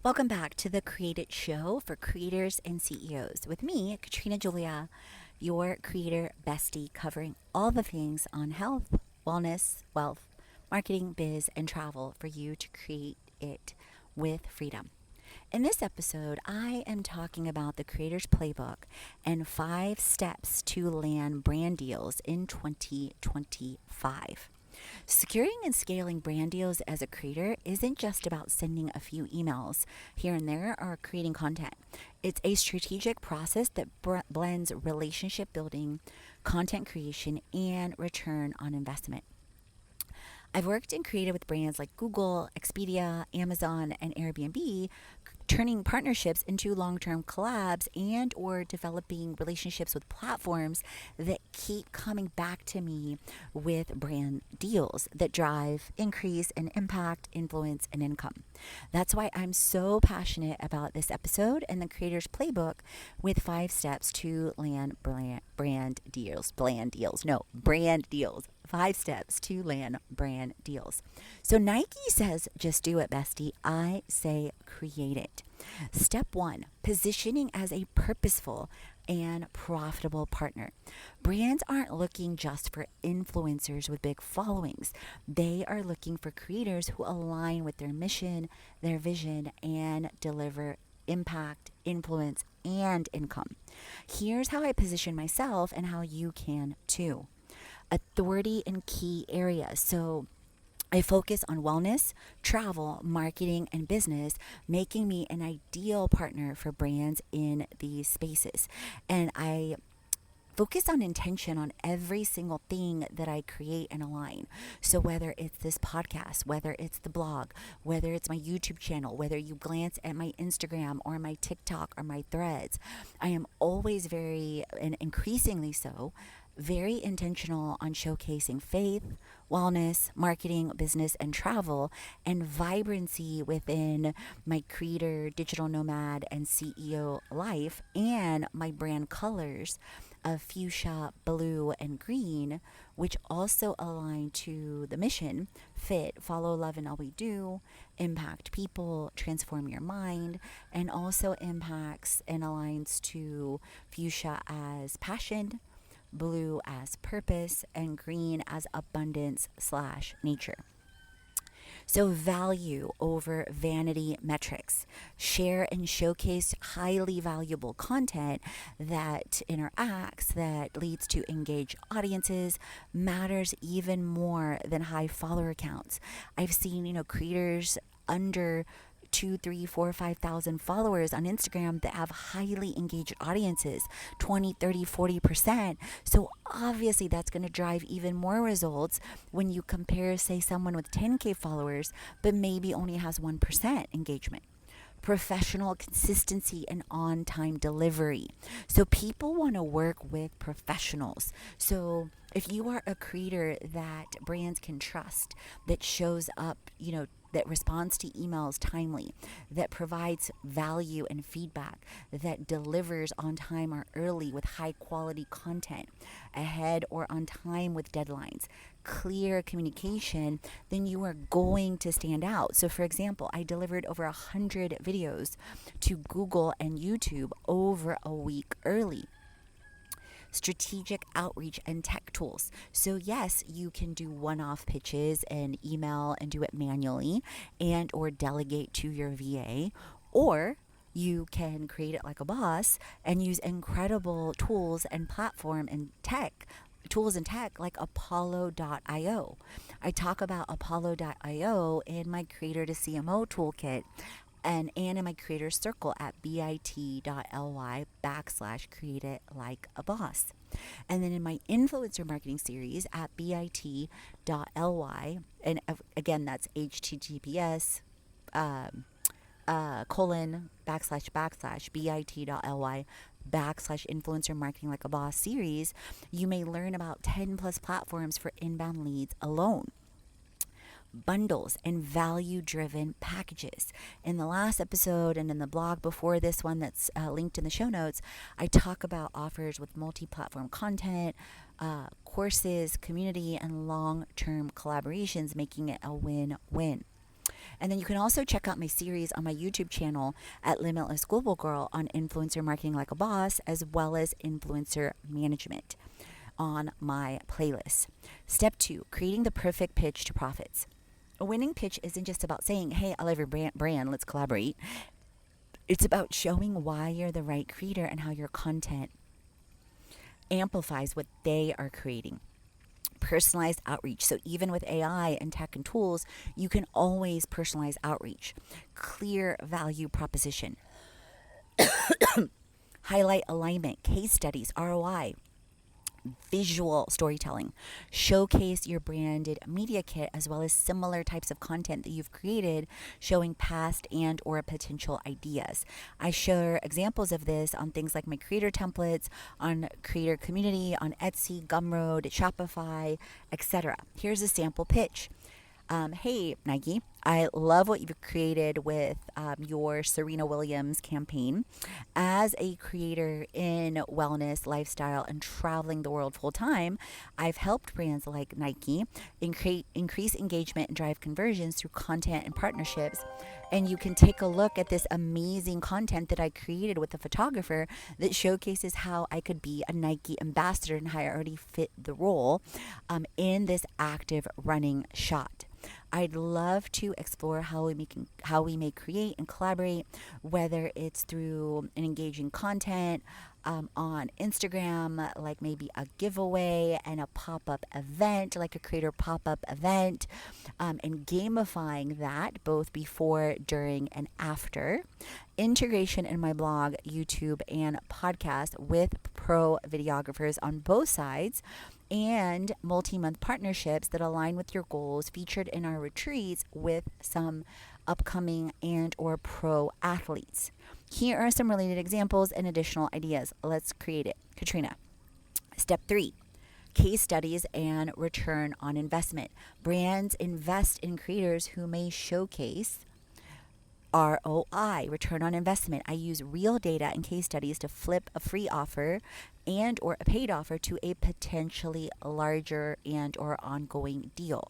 Welcome back to the Create It Show for creators and CEOs with me, Katrina Julia, your creator bestie, covering all the things on health, wellness, wealth, marketing, biz, and travel for you to create it with freedom. In this episode, I am talking about the Creator's Playbook and 5 steps to land brand deals in 2025. Securing and scaling brand deals as a creator isn't just about sending a few emails here and there or creating content. It's a strategic process that blends relationship building, content creation, and return on investment. I've worked and created with brands like Google, Expedia, Amazon, and Airbnb, turning partnerships into long-term collabs and or developing relationships with platforms that keep coming back to me with brand deals that drive increase in impact, influence, and income. That's why I'm so passionate about this episode and the Creator's Playbook with 5 steps to land brand deals. 5 steps to land brand deals. So Nike says, just do it, bestie. I say, create it. Step 1, positioning as a purposeful and profitable partner. Brands aren't looking just for influencers with big followings. They are looking for creators who align with their mission, their vision, and deliver impact, influence, and income. Here's how I position myself and how you can too. Authority in key areas. So I focus on wellness, travel, marketing, and business, making me an ideal partner for brands in these spaces. And I focus on intention on every single thing that I create and align. So whether it's this podcast, whether it's the blog, whether it's my YouTube channel, whether you glance at my Instagram or my TikTok or my threads, I am always very, and increasingly so, very intentional on showcasing faith, wellness, marketing, business, and travel, and vibrancy within my creator, digital nomad, and CEO life, and my brand colors of fuchsia, blue, and green, which also align to the mission: fit, follow, love in all we do, impact people, transform your mind, and also impacts and aligns to fuchsia as passion, blue as purpose, and green as abundance/nature. So, value over vanity metrics. Share and showcase highly valuable content that interacts, that leads to engaged audiences, matters even more than high follower counts. I've seen, creators under 2, 3, 4, 5,000 followers on Instagram that have highly engaged audiences, 20, 30, 40%. So obviously that's going to drive even more results when you compare, say, someone with 10K followers, but maybe only has 1% engagement. Professional consistency and on time delivery. So people want to work with professionals. So if you are a creator that brands can trust, that shows up, that responds to emails timely, that provides value and feedback, that delivers on time or early with high quality content, ahead or on time with deadlines, clear communication, then you are going to stand out. So for example, I delivered over 100 videos to Google and YouTube over a week early. Strategic outreach and tech tools. So yes, you can do one-off pitches and email and do it manually and or delegate to your VA, or you can create it like a boss and use incredible tools and platform and tech like Apollo.io. I talk about Apollo.io in my Creator to CMO toolkit and in my creator circle at bit.ly/create it like a boss. And then in my influencer marketing series at bit.ly, and again, that's https colon / bit.ly /influencer marketing like a boss series, you may learn about 10 plus platforms for inbound leads alone, bundles, and value driven packages. In the last episode and in the blog before this one that's linked in the show notes, I talk about offers with multi platform content, courses, community, and long term collaborations, making it a win win. And then you can also check out my series on my YouTube channel at Limitless Global Girl on influencer marketing like a boss, as well as influencer management on my playlist. Step 2, creating the perfect pitch to profits. A winning pitch isn't just about saying, hey, I love your brand, let's collaborate. It's about showing why you're the right creator and how your content amplifies what they are creating. Personalized outreach. So even with AI and tech and tools, you can always personalize outreach. Clear value proposition. Highlight alignment, case studies, ROI. Visual storytelling. Showcase your branded media kit as well as similar types of content that you've created showing past and or potential ideas. I share examples of this on things like my creator templates, on creator community, on Etsy, Gumroad, Shopify, etc. Here's a sample pitch. Hey, Nike, I love what you've created with your Serena Williams campaign. As a creator in wellness, lifestyle, and traveling the world full time, I've helped brands like Nike increase engagement and drive conversions through content and partnerships. And you can take a look at this amazing content that I created with a photographer that showcases how I could be a Nike ambassador and how I already fit the role in this active running shot. I'd love to explore how we may create and collaborate, whether it's through an engaging content on Instagram, like maybe a giveaway and a pop-up event, like a creator pop-up event, and gamifying that both before, during, and after. Integration in my blog, YouTube, and podcast with pro videographers on both sides, and multi-month partnerships that align with your goals featured in our retreats with some upcoming and or pro athletes. Here are some related examples and additional ideas. Let's create it. Katrina. Step 3. Case studies and return on investment. Brands invest in creators who may showcase ROI, return on investment. I use real data and case studies to flip a free offer and or a paid offer to a potentially larger and or ongoing deal.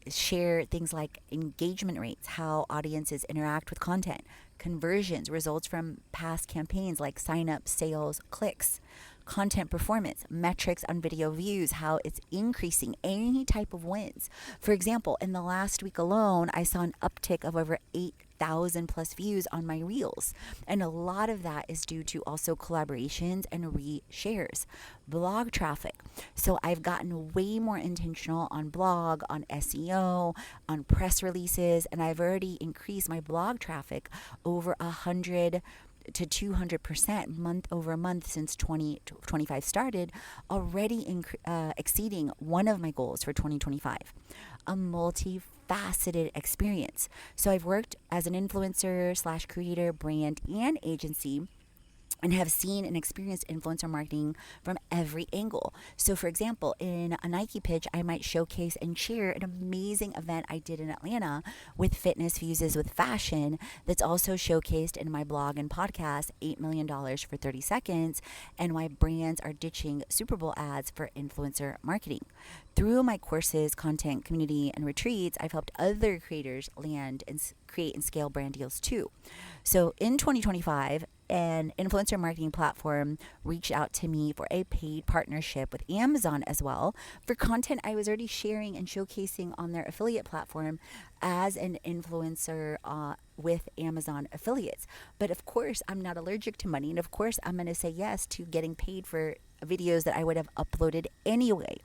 Share things like engagement rates, how audiences interact with content, conversions, results from past campaigns like sign-up, sales, clicks, content performance, metrics on video views, how it's increasing, any type of wins. For example, in the last week alone, I saw an uptick of over 8,000 plus views on my reels. And a lot of that is due to also collaborations and reshares. Blog traffic. So I've gotten way more intentional on blog, on SEO, on press releases, and I've already increased my blog traffic over 100 to 200% month over month since 2025 started, already exceeding one of my goals for 2025. A multifaceted experience. So I've worked as an influencer / creator, brand, and agency, and have seen and experienced influencer marketing from every angle. So for example, in a Nike pitch, I might showcase and share an amazing event I did in Atlanta with fitness fuses with fashion that's also showcased in my blog and podcast, $8 million for 30 seconds, and why brands are ditching Super Bowl ads for influencer marketing. Through my courses, content, community, and retreats, I've helped other creators land and create and scale brand deals too. So in 2025, an influencer marketing platform reached out to me for a paid partnership with Amazon as well for content I was already sharing and showcasing on their affiliate platform as an influencer with Amazon affiliates. But of course, I'm not allergic to money. And of course, I'm going to say yes to getting paid for videos that I would have uploaded anyway.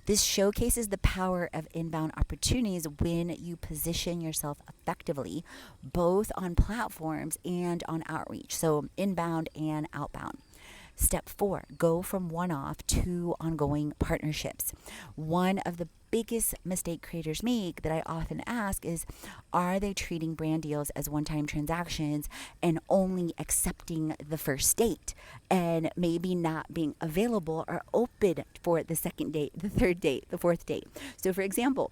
This showcases the power of inbound opportunities when you position yourself effectively, both on platforms and on outreach. So inbound and outbound. Step 4, go from one-off to ongoing partnerships. One of the biggest mistake creators make that I often ask is, are they treating brand deals as one-time transactions and only accepting the first date and maybe not being available or open for the second date, the third date, the fourth date? So for example,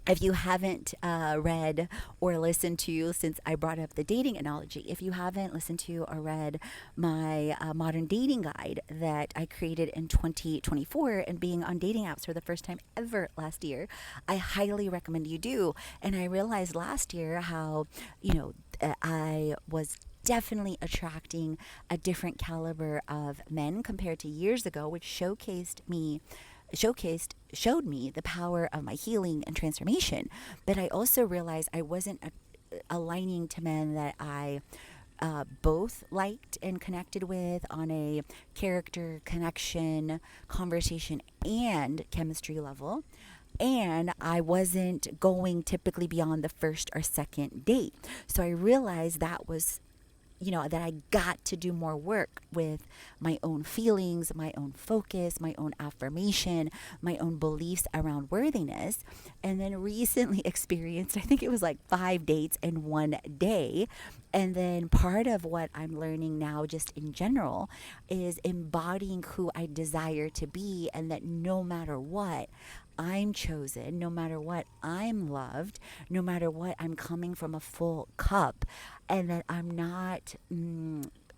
If you haven't read or listened to, since I brought up the dating analogy, if you haven't listened to or read my modern dating guide that I created in 2024 and being on dating apps for the first time ever last year, I highly recommend you do. And I realized last year how, I was definitely attracting a different caliber of men compared to years ago, which showed me the power of my healing and transformation. But I also realized I wasn't aligning to men that I both liked and connected with on a character, connection, conversation, and chemistry level. And I wasn't going typically beyond the first or second date. So I realized that was, that I got to do more work with my own feelings, my own focus, my own affirmation, my own beliefs around worthiness. And then recently experienced, I think it was like 5 dates in one day. And then part of what I'm learning now, just in general, is embodying who I desire to be, and that no matter what, I'm chosen, no matter what, I'm loved, no matter what, I'm coming from a full cup, and that I'm not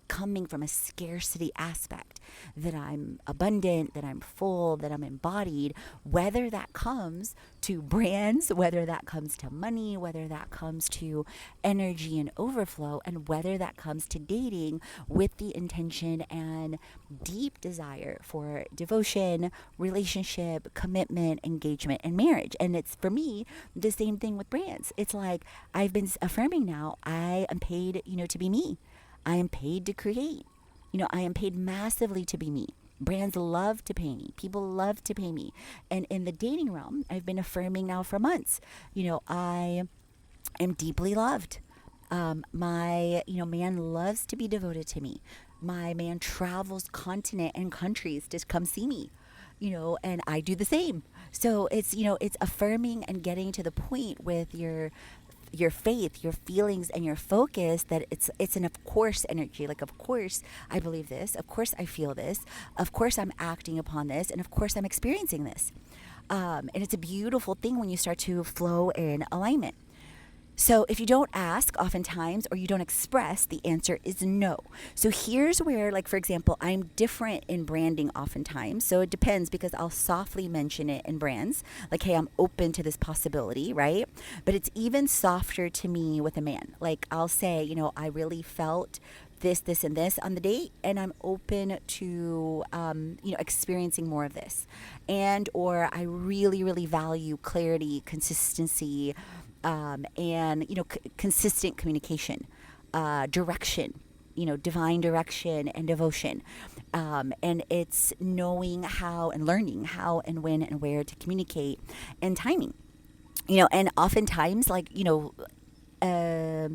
coming from a scarcity aspect, that I'm abundant, that I'm full, that I'm embodied, whether that comes to brands, whether that comes to money, whether that comes to energy and overflow, and whether that comes to dating with the intention and deep desire for devotion, relationship, commitment, engagement, and marriage. And it's, for me, the same thing with brands. It's like I've been affirming now, I am paid, to be me. I am paid to create. I am paid massively to be me. Brands love to pay me. People love to pay me. And in the dating realm, I've been affirming now for months. I am deeply loved. My man loves to be devoted to me. My man travels continent and countries to come see me. And I do the same. So it's affirming and getting to the point with your faith, your feelings, and your focus, that it's an of course energy. Like, of course I believe this, of course I feel this, of course I'm acting upon this, and of course I'm experiencing this. And it's a beautiful thing when you start to flow in alignment. So if you don't ask oftentimes, or you don't express, the answer is no. So here's where, like, for example, I'm different in branding oftentimes. So it depends, because I'll softly mention it in brands, like, hey, I'm open to this possibility, right? But it's even softer to me with a man. Like, I'll say, I really felt this, and this on the date, and I'm open to, experiencing more of this. And, or I really, really value clarity, consistency, and consistent communication, direction, divine direction and devotion, and it's knowing how and learning how and when and where to communicate, and timing, and oftentimes, like, uh,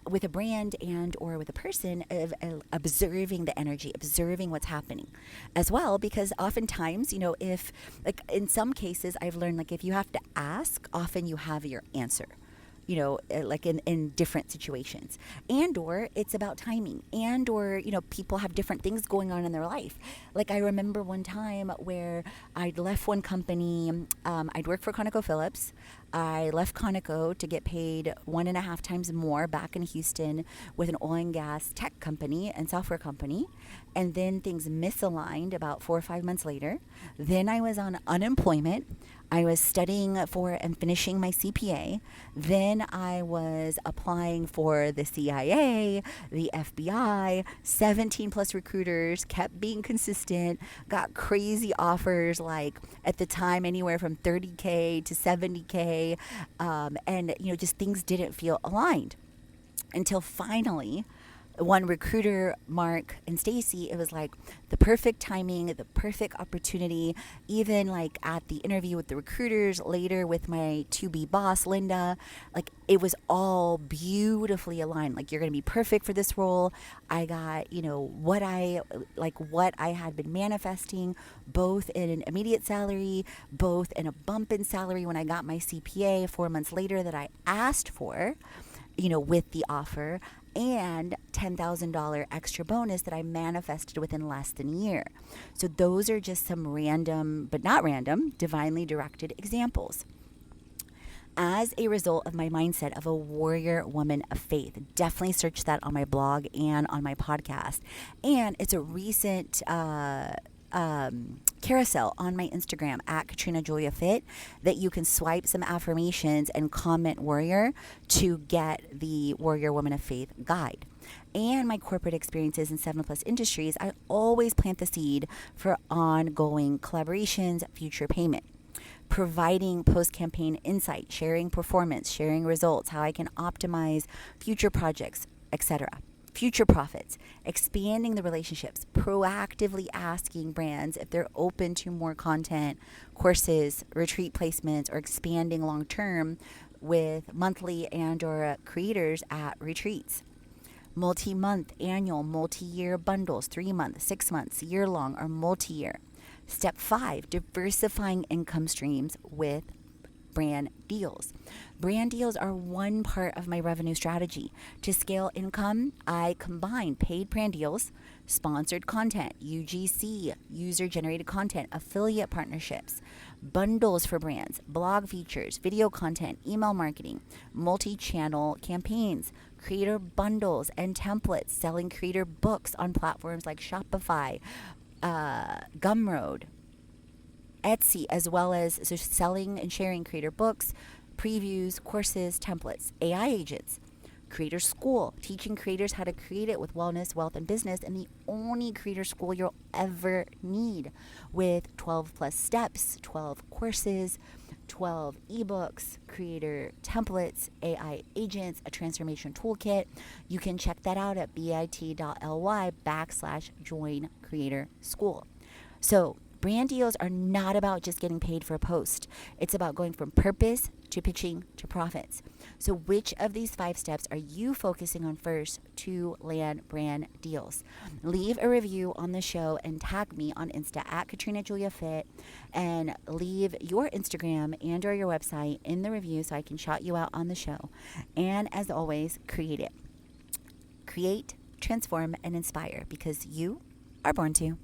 with a brand and or with a person, of observing the energy, observing what's happening as well. Because oftentimes, if, like, in some cases I've learned, like, if you have to ask, often you have your answer, like in different situations. And or it's about timing, and or people have different things going on in their life. Like, I remember one time where I'd left one company. I'd worked for ConocoPhillips. I left Conoco to get paid 1.5 times more back in Houston with an oil and gas tech company and software company. And then things misaligned about 4 or 5 months later. Then I was on unemployment. I was studying for and finishing my CPA. Then I was applying for the CIA, the FBI, 17 plus recruiters, kept being consistent, got crazy offers, like at the time anywhere from 30K to 70K. And, just things didn't feel aligned until finally one recruiter, Mark and Stacy, it was like the perfect timing, the perfect opportunity. Even like at the interview with the recruiters, later with my to-be boss, Linda, like it was all beautifully aligned. Like, you're going to be perfect for this role. I got, what I had been manifesting, both in an immediate salary, both in a bump in salary when I got my CPA 4 months later that I asked for, with the offer, and $10,000 extra bonus that I manifested within less than a year. So those are just some random, but not random, divinely directed examples. as a result of my mindset of a warrior woman of faith. Definitely search that on my blog and on my podcast. And it's a recent carousel on my Instagram at Katrina Julia Fit that you can swipe some affirmations and comment warrior to get the Warrior Woman of Faith guide. And my corporate experiences in 7+ industries, I always plant the seed for ongoing collaborations, future payment. Providing post-campaign insight, sharing performance, sharing results, how I can optimize future projects, etc. Future profits, expanding the relationships, proactively asking brands if they're open to more content, courses, retreat placements, or expanding long-term with monthly and or creators at retreats. Multi-month, annual, multi-year bundles, 3 months, 6 months, year-long, or multi-year. Step 5, diversifying income streams with brand deals. Brand deals are one part of my revenue strategy. To scale income, I combine paid brand deals, sponsored content, UGC, user-generated content, affiliate partnerships, bundles for brands, blog features, video content, email marketing, multi-channel campaigns, creator bundles and templates, selling creator books on platforms like Shopify, Gumroad, Etsy, as well as selling and sharing creator books, previews, courses, templates, AI agents, creator school, teaching creators how to create it with wellness, wealth, and business, and the only creator school you'll ever need with 12+ steps, 12 courses, 12 ebooks, creator templates, AI agents, a transformation toolkit. You can check that out at bit.ly/join creator school. So brand deals are not about just getting paid for a post. It's about going from purpose to pitching to profits. So which of these 5 steps are you focusing on first to land brand deals? Leave a review on the show and tag me on Insta at Katrina Julia Fit, and leave your Instagram and or your website in the review so I can shout you out on the show. And as always, create it. Create, transform, and inspire, because you are born to.